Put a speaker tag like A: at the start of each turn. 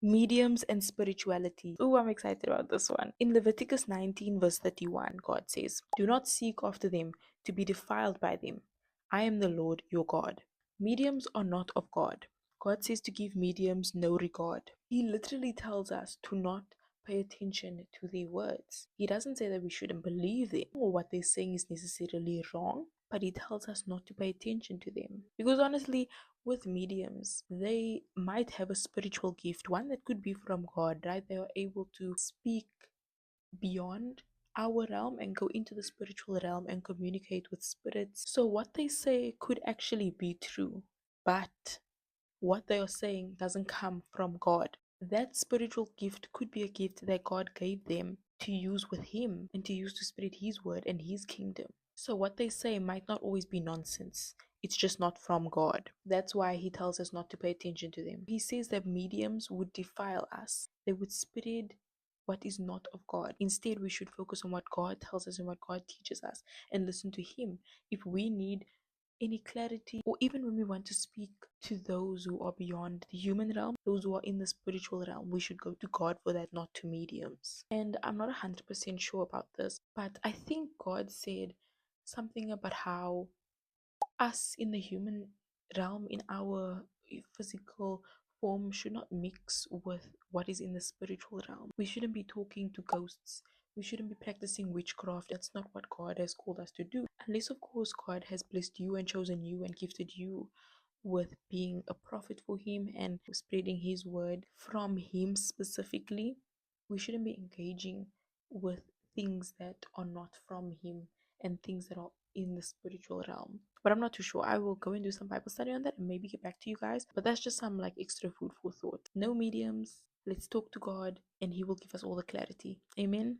A: Mediums and spirituality. Oh, I'm excited about this one. In Leviticus 19, verse 31, God says, "Do not seek after them to be defiled by them. I am the Lord your God." Mediums are not of God. God says to give mediums no regard. He literally tells us to not pay attention to their words. He doesn't say that we shouldn't believe them or what they're saying is necessarily wrong, but he tells us not to pay attention to them. Because honestly, with mediums, they might have a spiritual gift, one that could be from God, right? They are able to speak beyond our realm and go into the spiritual realm and communicate with spirits. So, what they say could actually be true, but what they are saying doesn't come from God. That spiritual gift could be a gift that God gave them to use with Him and to use to spread His word and His kingdom. So, what they say might not always be nonsense. It's just not from God. That's why He tells us not to pay attention to them. He says that mediums would defile us, they would spread what is not of God. Instead, we should focus on what God tells us and what God teaches us and listen to Him. If we need any clarity, or even when we want to speak to those who are beyond the human realm, those who are in the spiritual realm, we should go to God for that, not to mediums. And I'm not 100% sure about this, but I think God said something about how us in the human realm, in our physical form, should not mix with what is in the spiritual realm. We shouldn't be talking to ghosts. We shouldn't be practicing witchcraft. That's not what God has called us to do. Unless, of course, God has blessed you and chosen you and gifted you with being a prophet for Him and spreading His word from Him specifically. We shouldn't be engaging with things that are not from Him and things that are in the spiritual realm. But I'm not too sure. I will go and do some Bible study on that and maybe get back to you guys. But that's just some like extra food for thought. No mediums. Let's talk to God and He will give us all the clarity. Amen.